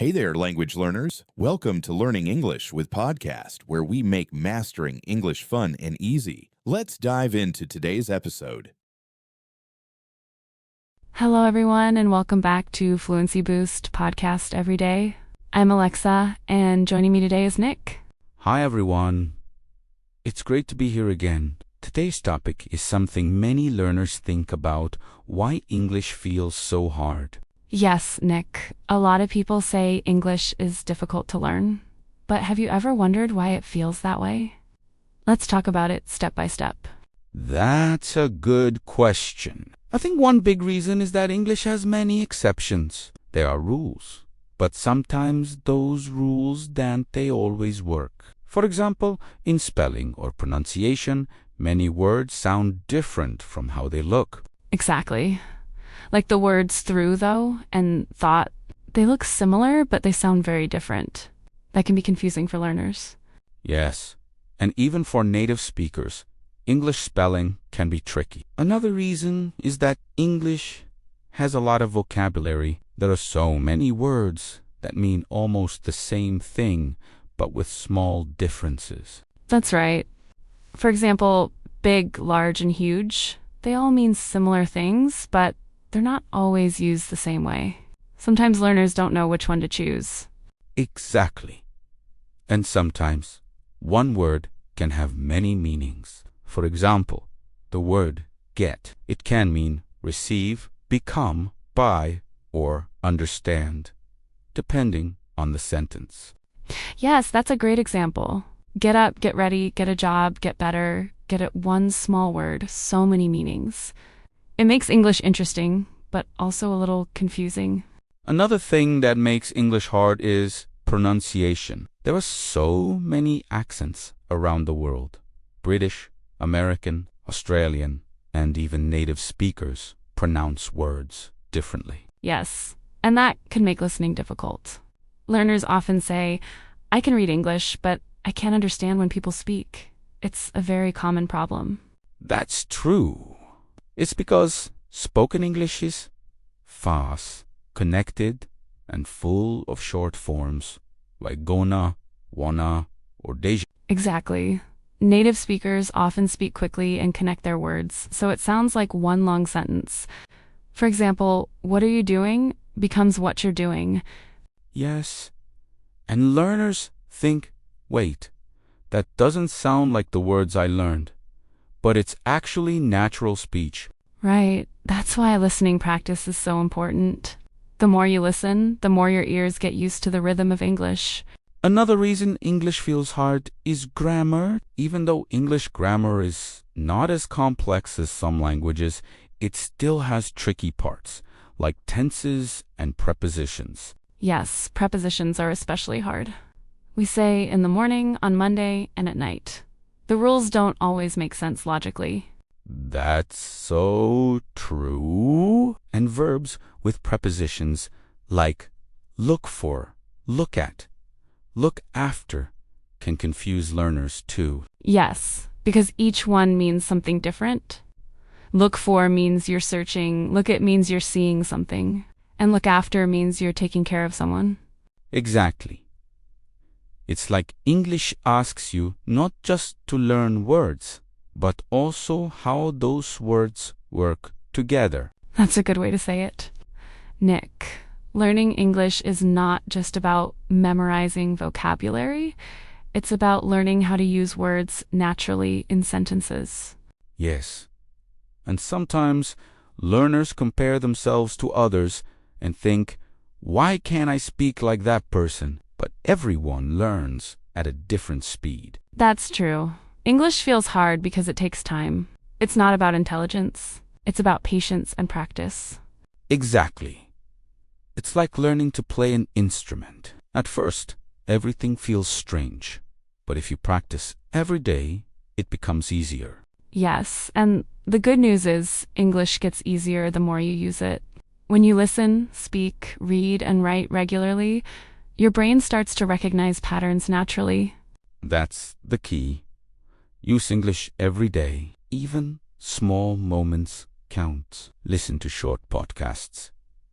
Hey there, language learners. Welcome to Learning English with Podcast, where we make mastering English fun and easy. Let's dive into today's episode. Hello, everyone, and welcome back to Fluency Boost Podcast Every Day. I'm Alexa, and joining me today is Nick. Hi, everyone. It's great to be here again. Today's topic is something many learners think about: why English feels so hard. Yes, Nick, a lot of people say English is difficult to learn, but have you ever wondered why it feels that way? Let's talk about it step by step. That's a good question. I think one big reason is that English has many exceptions. There are rules, but sometimes those rules don't always work. For example, in spelling or pronunciation, many words sound different from how they look. Exactly. Like the words through, though, and thought, they look similar, but they sound very different. That can be confusing for learners. Yes, and even for native speakers, English spelling can be tricky. Another reason is that English has a lot of vocabulary. There are so many words that mean almost the same thing, but with small differences. That's right. For example, big, large, and huge, they all mean similar things, but they're not always used the same way. Sometimes learners don't know which one to choose. Exactly. And sometimes one word can have many meanings. For example, the word get. It can mean receive, become, buy, or understand, depending on the sentence. Yes, that's a great example. Get up, get ready, get a job, get better, get it one small word, so many meanings. It makes English interesting, but also a little confusing. Another thing that makes English hard is pronunciation. There are so many accents around the world. British, American, Australian, and even native speakers pronounce words differently. Yes, and that can make listening difficult. Learners often say, I can read English, but I can't understand when people speak. It's a very common problem. That's true. It's because spoken English is fast, connected, and full of short forms like gonna, wanna, or deja. Exactly. Native speakers often speak quickly and connect their words, so it sounds like one long sentence. For example, what are you doing becomes what you're doing. Yes, and learners think, wait, that doesn't sound like the words I learned, but it's actually natural speech. Right. That's why listening practice is so important. The more you listen, the more your ears get used to the rhythm of English. Another reason English feels hard is grammar. Even though English grammar is not as complex as some languages, it still has tricky parts, like tenses and prepositions. Yes, prepositions are especially hard. We say in the morning, on Monday, and at night. The rules don't always make sense logically. That's so true. And verbs with prepositions like look for, look at, look after can confuse learners too. Yes, because each one means something different. Look for means you're searching, look at means you're seeing something, and look after means you're taking care of someone. Exactly. It's like English asks you not just to learn words, but also how those words work together. That's a good way to say it. Nick, learning English is not just about memorizing vocabulary. It's about learning how to use words naturally in sentences. Yes. And sometimes learners compare themselves to others and think, why can't I speak like that person? But everyone learns at a different speed. That's true. English feels hard because it takes time. It's not about intelligence. It's about patience and practice. Exactly. It's like learning to play an instrument. At first, everything feels strange. But if you practice every day, it becomes easier. Yes, and the good news is English gets easier the more you use it. When you listen, speak, read, and write regularly, your brain starts to recognize patterns naturally. That's the key. Use English every day. Even small moments count. Listen to short podcasts,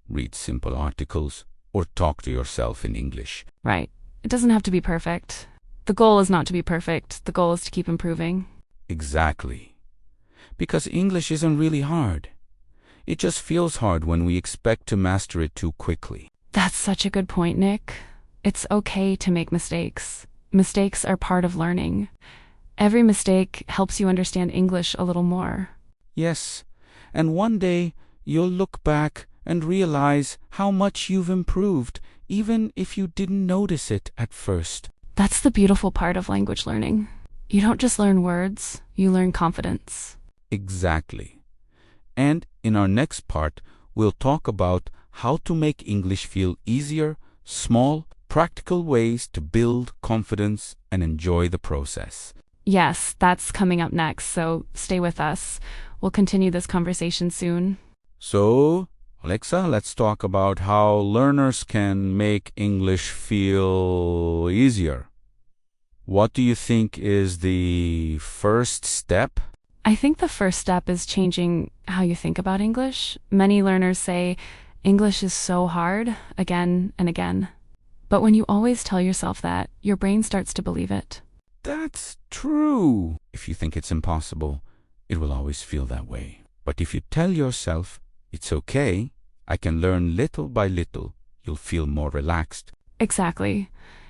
read simple articles, or talk to yourself in English. Right. It doesn't have to be perfect. The goal is not to be perfect. The goal is to keep improving. Exactly. Because English isn't really hard. It just feels hard when we expect to master it too quickly. That's such a good point, Nick. It's okay to make mistakes. Mistakes are part of learning. Every mistake helps you understand English a little more. Yes, and one day you'll look back and realize how much you've improved, even if you didn't notice it at first. That's the beautiful part of language learning. You don't just learn words, you learn confidence. Exactly. And in our next part, we'll talk about how to make English feel easier, small, practical ways to build confidence and enjoy the process. Yes, that's coming up next, so stay with us. We'll continue this conversation soon. So, Alexa, let's talk about how learners can make English feel easier. What do you think is the first step? I think the first step is changing how you think about English. Many learners say, English is so hard, again and again. But when you always tell yourself that, your brain starts to believe it. That's true. If you think it's impossible, it will always feel that way. But if you tell yourself, it's okay, I can learn little by little, you'll feel more relaxed. Exactly.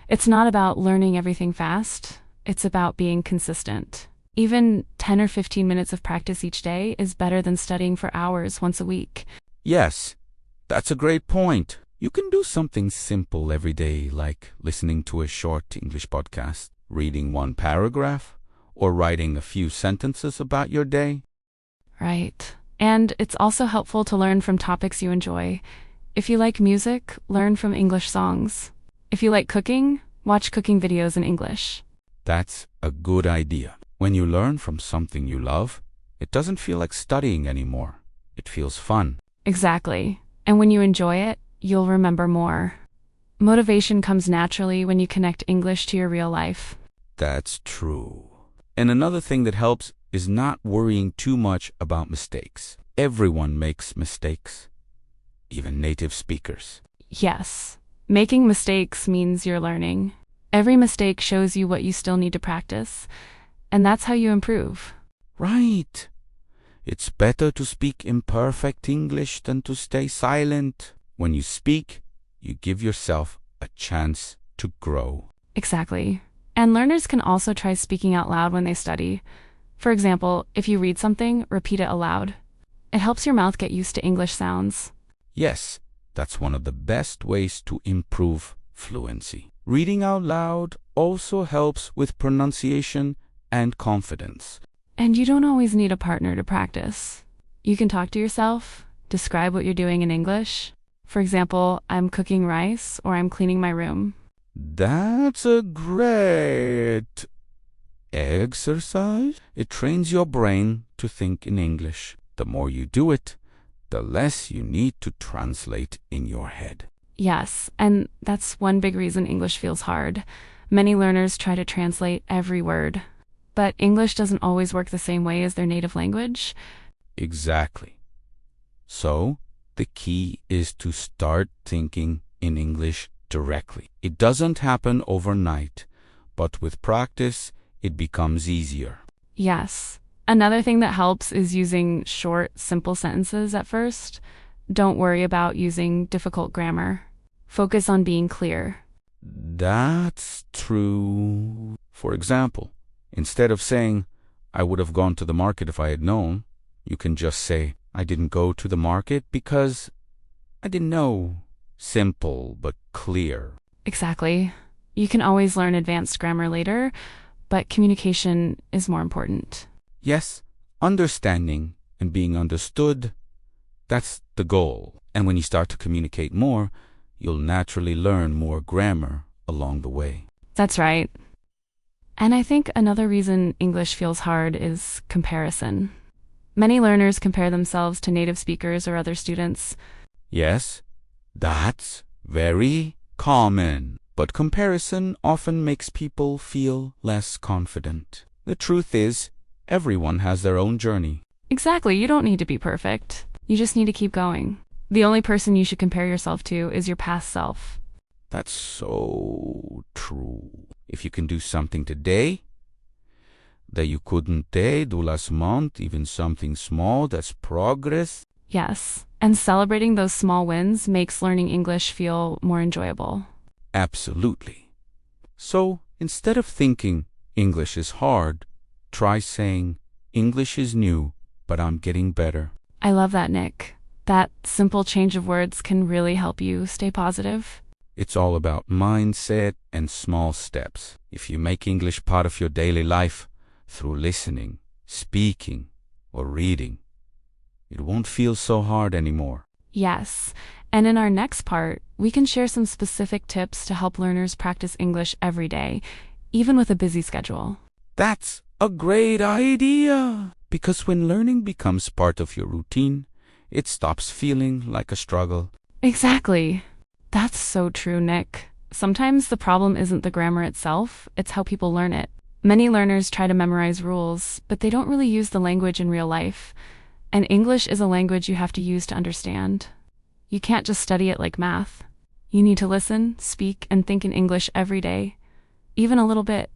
It's not about learning everything fast. It's about being consistent. Even 10 or 15 minutes of practice each day is better than studying for hours once a week. Yes, that's a great point. You can do something simple every day, like listening to a short English podcast, reading one paragraph, or writing a few sentences about your day. Right. And it's also helpful to learn from topics you enjoy. If you like music, learn from English songs. If you like cooking, watch cooking videos in English. That's a good idea. When you learn from something you love, it doesn't feel like studying anymore. It feels fun. Exactly. And when you enjoy it, you'll remember more. Motivation comes naturally when you connect English to your real life. That's true. And another thing that helps is not worrying too much about mistakes. Everyone makes mistakes, even native speakers. Yes. Making mistakes means you're learning. Every mistake shows you what you still need to practice, and that's how you improve. Right. It's better to speak imperfect English than to stay silent. When you speak, you give yourself a chance to grow. Exactly. And learners can also try speaking out loud when they study. For example, if you read something, repeat it aloud. It helps your mouth get used to English sounds. Yes, that's one of the best ways to improve fluency. Reading out loud also helps with pronunciation and confidence. And you don't always need a partner to practice. You can talk to yourself, describe what you're doing in English. For example, I'm cooking rice or I'm cleaning my room. That's a great exercise. It trains your brain to think in English. The more you do it, the less you need to translate in your head. Yes, and that's one big reason English feels hard. Many learners try to translate every word. But English doesn't always work the same way as their native language. Exactly. So, the key is to start thinking in English directly. It doesn't happen overnight, but with practice, it becomes easier. Yes. Another thing that helps is using short, simple sentences at first. Don't worry about using difficult grammar. Focus on being clear. That's true. For example, instead of saying, I would have gone to the market if I had known, you can just say, I didn't go to the market because I didn't know. Simple but clear. Exactly. You can always learn advanced grammar later, but communication is more important. Yes, understanding and being understood, that's the goal. And when you start to communicate more, you'll naturally learn more grammar along the way. That's right. And I think another reason English feels hard is comparison. Many learners compare themselves to native speakers or other students. Yes, that's very common. But comparison often makes people feel less confident. The truth is, everyone has their own journey. Exactly, you don't need to be perfect. You just need to keep going. The only person you should compare yourself to is your past self. That's so true. If you can do something today that you couldn't do last month, even something small, that's progress. Yes, and celebrating those small wins makes learning English feel more enjoyable. Absolutely. So instead of thinking English is hard, try saying English is new, but I'm getting better. I love that, Nick. That simple change of words can really help you stay positive. It's all about mindset and small steps. If you make English part of your daily life through listening, speaking, or reading, it won't feel so hard anymore. Yes, and in our next part, we can share some specific tips to help learners practice English every day, even with a busy schedule. That's a great idea! Because when learning becomes part of your routine, it stops feeling like a struggle. Exactly. That's so true, Nick. Sometimes the problem isn't the grammar itself, it's how people learn it. Many learners try to memorize rules, but they don't really use the language in real life. And English is a language you have to use to understand. You can't just study it like math. You need to listen, speak, and think in English every day, even a little bit.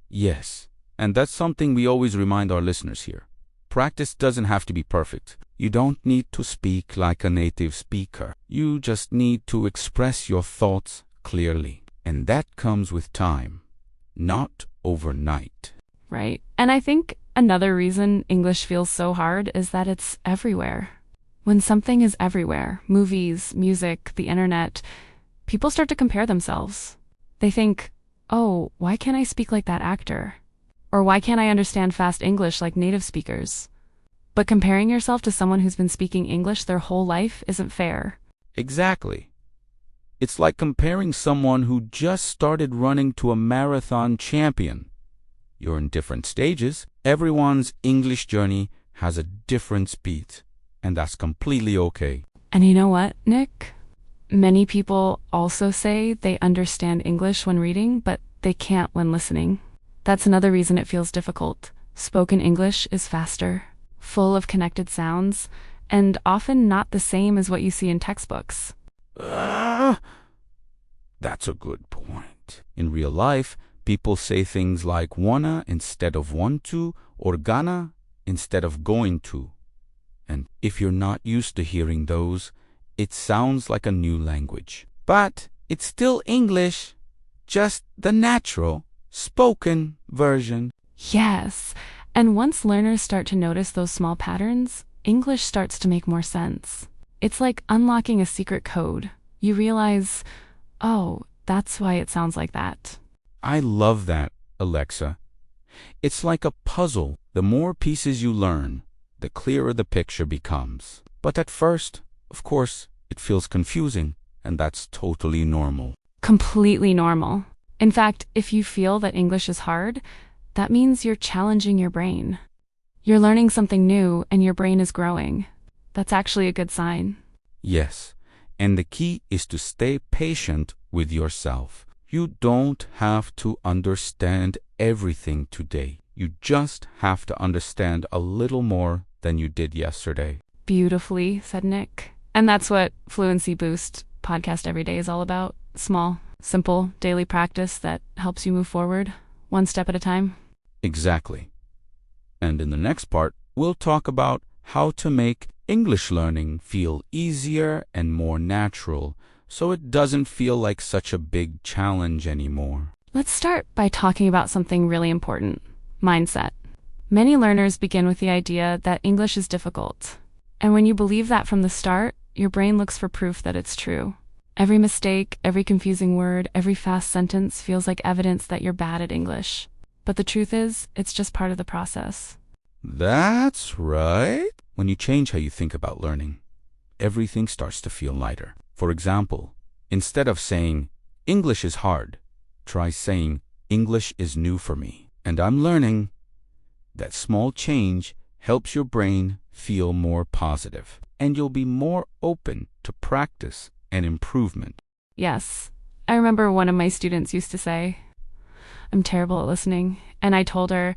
Yes, and that's something we always remind our listeners here. Practice doesn't have to be perfect. You don't need to speak like a native speaker. You just need to express your thoughts clearly. And that comes with time, not overnight. Right. And I think another reason English feels so hard is that it's everywhere. When something is everywhere, movies, music, the internet, people start to compare themselves. They think, oh, why can't I speak like that actor? Or why can't I understand fast English like native speakers? But comparing yourself to someone who's been speaking English their whole life isn't fair. Exactly. It's like comparing someone who just started running to a marathon champion. You're in different stages. Everyone's English journey has a different speed, and that's completely okay. And you know what, Nick? Many people also say they understand English when reading, but they can't when listening. That's another reason it feels difficult. Spoken English is faster, full of connected sounds, and often not the same as what you see in textbooks. That's a good point. In real life, people say things like wanna instead of want to, or gonna instead of going to. And if you're not used to hearing those, it sounds like a new language. But it's still English, just the natural, spoken version. Yes, and once learners start to notice those small patterns, English starts to make more sense. It's like unlocking a secret code. You realize, oh, that's why it sounds like that. I love that, Alexa. It's like a puzzle. The more pieces you learn, the clearer the picture becomes. But at first, of course, it feels confusing, and that's totally normal. Completely normal. In fact, if you feel that English is hard, that means you're challenging your brain. You're learning something new and your brain is growing. That's actually a good sign. Yes, and the key is to stay patient with yourself. You don't have to understand everything today. You just have to understand a little more than you did yesterday. Beautifully said, Nick. And that's what Fluency Boost podcast every day is all about. Small, simple, daily practice that helps you move forward, one step at a time. Exactly. And in the next part, we'll talk about how to make English learning feel easier and more natural, so it doesn't feel like such a big challenge anymore. Let's start by talking about something really important: mindset. Many learners begin with the idea that English is difficult. And when you believe that from the start, your brain looks for proof that it's true. Every mistake, every confusing word, every fast sentence feels like evidence that you're bad at English. But the truth is, it's just part of the process. That's right. When you change how you think about learning, everything starts to feel lighter. For example, instead of saying, English is hard, try saying, English is new for me, and I'm learning. That small change helps your brain feel more positive, and you'll be more open to practice and improvement. Yes, I remember one of my students used to say, I'm terrible at listening. And I told her,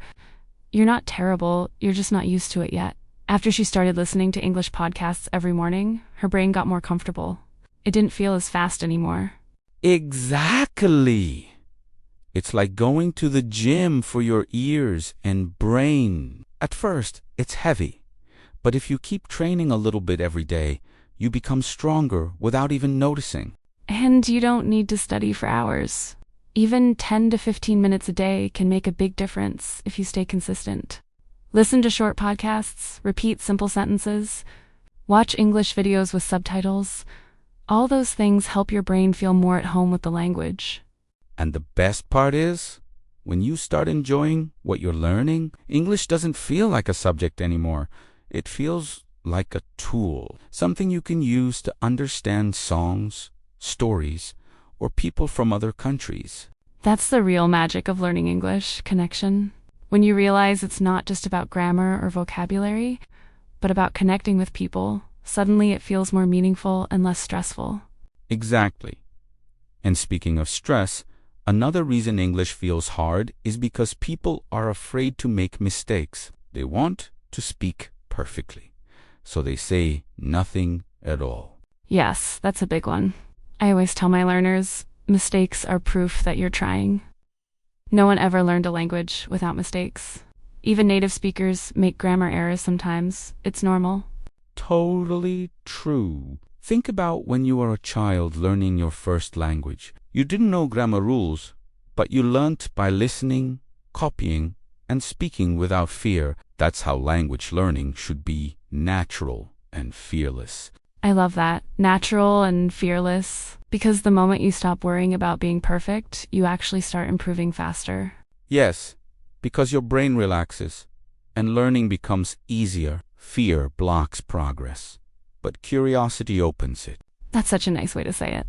you're not terrible, you're just not used to it yet. After she started listening to English podcasts every morning, her brain got more comfortable. It didn't feel as fast anymore. Exactly. It's like going to the gym for your ears and brain. At first, it's heavy. But if you keep training a little bit every day, you become stronger without even noticing. And you don't need to study for hours. Even 10 to 15 minutes a day can make a big difference if you stay consistent. Listen to short podcasts, repeat simple sentences, watch English videos with subtitles. All those things help your brain feel more at home with the language. And the best part is, when you start enjoying what you're learning, English doesn't feel like a subject anymore. It feels like a tool, something you can use to understand songs, stories, or people from other countries. That's the real magic of learning English, connection. When you realize it's not just about grammar or vocabulary, but about connecting with people, suddenly it feels more meaningful and less stressful. Exactly. And speaking of stress, another reason English feels hard is because people are afraid to make mistakes. They want to speak perfectly, so they say nothing at all. Yes, that's a big one. I always tell my learners, mistakes are proof that you're trying. No one ever learned a language without mistakes. Even native speakers make grammar errors sometimes. It's normal. Totally true. Think about when you were a child learning your first language. You didn't know grammar rules, but you learnt by listening, copying, and speaking without fear. That's how language learning should be: natural and fearless. I love that. Natural and fearless. Because the moment you stop worrying about being perfect, you actually start improving faster. Yes, because your brain relaxes and learning becomes easier. Fear blocks progress, but curiosity opens it. That's such a nice way to say it.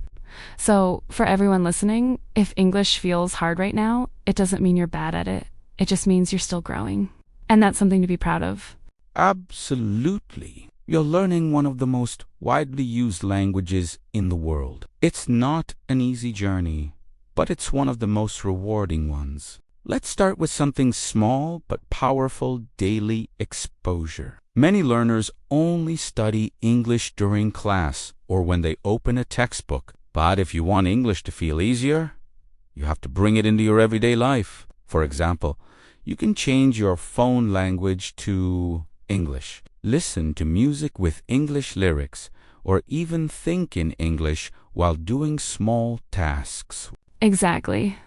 So, for everyone listening, if English feels hard right now, it doesn't mean you're bad at it. It just means you're still growing. And that's something to be proud of. Absolutely. You're learning one of the most widely used languages in the world. It's not an easy journey, but it's one of the most rewarding ones. Let's start with something small but powerful: daily exposure. Many learners only study English during class or when they open a textbook. But if you want English to feel easier, you have to bring it into your everyday life. For example, you can change your phone language to English. Listen to music with English lyrics, or even think in English while doing small tasks. Exactly.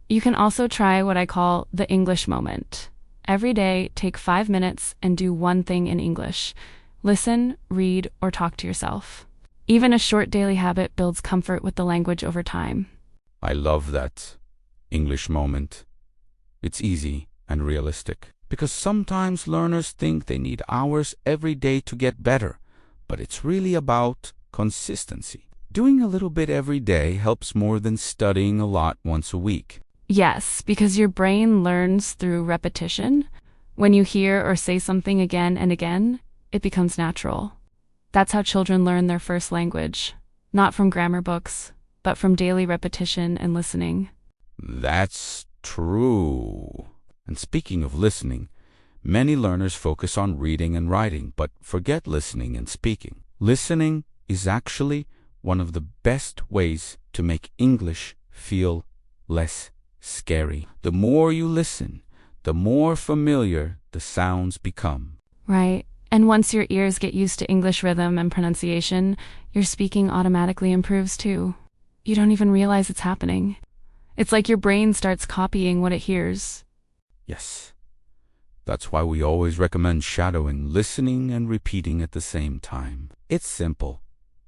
You can also try what I call the English moment. Every day, take 5 minutes and do one thing in English. Listen, read, or talk to yourself. Even a short daily habit builds comfort with the language over time. I love that English moment. It's easy and realistic, because sometimes learners think they need hours every day to get better, but it's really about consistency. Doing a little bit every day helps more than studying a lot once a week. Yes, because your brain learns through repetition. When you hear or say something again and again, it becomes natural. That's how children learn their first language, not from grammar books, but from daily repetition and listening. That's true. And speaking of listening, many learners focus on reading and writing, but forget listening and speaking. Listening is actually one of the best ways to make English feel less scary. The more you listen, the more familiar the sounds become. Right. And once your ears get used to English rhythm and pronunciation, your speaking automatically improves too. You don't even realize it's happening. It's like your brain starts copying what it hears. Yes. That's why we always recommend shadowing, listening, and repeating at the same time. It's simple,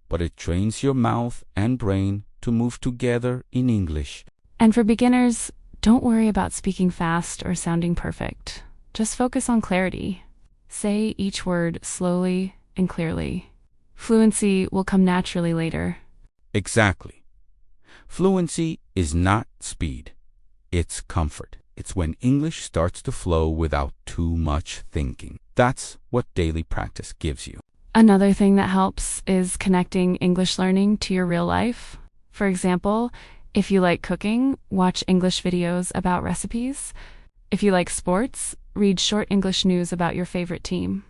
but it trains your mouth and brain to move together in English. And for beginners, don't worry about speaking fast or sounding perfect. Just focus on clarity. Say each word slowly and clearly. Fluency will come naturally later. Exactly. Fluency is not speed. It's comfort. It's when English starts to flow without too much thinking. That's what daily practice gives you. Another thing that helps is connecting English learning to your real life. For example, if you like cooking, watch English videos about recipes. If you like sports, read short English news about your favorite team.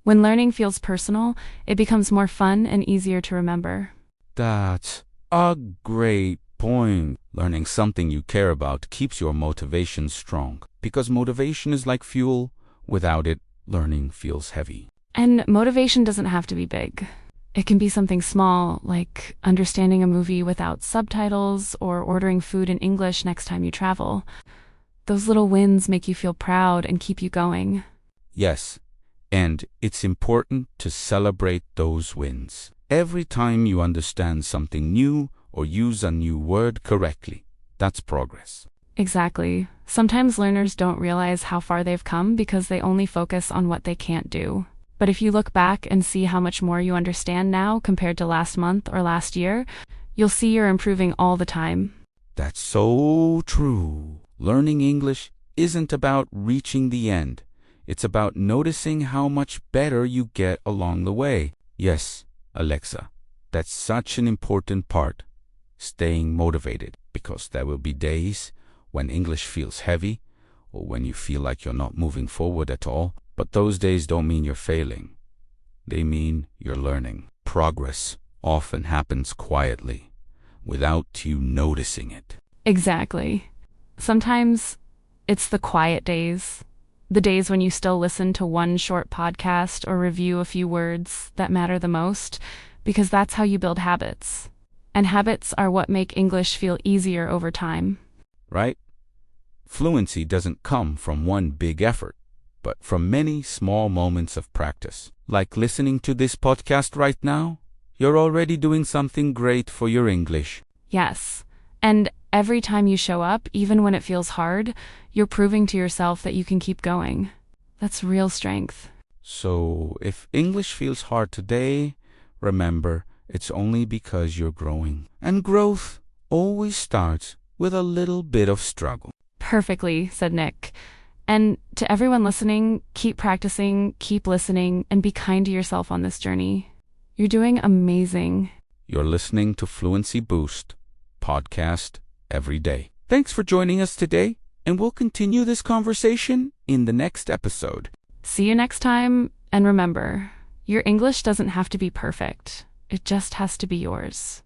When learning feels personal, it becomes more fun and easier to remember. That's a great point. Learning something you care about keeps your motivation strong, because motivation is like fuel. Without it, learning feels heavy. And motivation doesn't have to be big. It can be something small, like understanding a movie without subtitles or ordering food in English next time you travel. Those little wins make you feel proud and keep you going. Yes, and it's important to celebrate those wins. Every time you understand something new or use a new word correctly, that's progress. Exactly. Sometimes learners don't realize how far they've come because they only focus on what they can't do. But if you look back and see how much more you understand now compared to last month or last year, you'll see you're improving all the time. That's so true. Learning English isn't about reaching the end. It's about noticing how much better you get along the way. Yes, Alexa, that's such an important part. Staying motivated, because there will be days when English feels heavy or when you feel like you're not moving forward at all. But those days don't mean you're failing. They mean you're learning. Progress often happens quietly, without you noticing it. Exactly. Sometimes it's the quiet days, the days when you still listen to one short podcast or review a few words that matter the most, because that's how you build habits. And habits are what make English feel easier over time. Right? Fluency doesn't come from one big effort, but from many small moments of practice. Like listening to this podcast right now, you're already doing something great for your English. Yes. And every time you show up, even when it feels hard, you're proving to yourself that you can keep going. That's real strength. So, if English feels hard today, remember, it's only because you're growing. And growth always starts with a little bit of struggle. Perfectly, said Nick. And to everyone listening, keep practicing, keep listening, and be kind to yourself on this journey. You're doing amazing. You're listening to Fluency Boost podcast every day. Thanks for joining us today, and we'll continue this conversation in the next episode. See you next time, and remember, your English doesn't have to be perfect. It just has to be yours.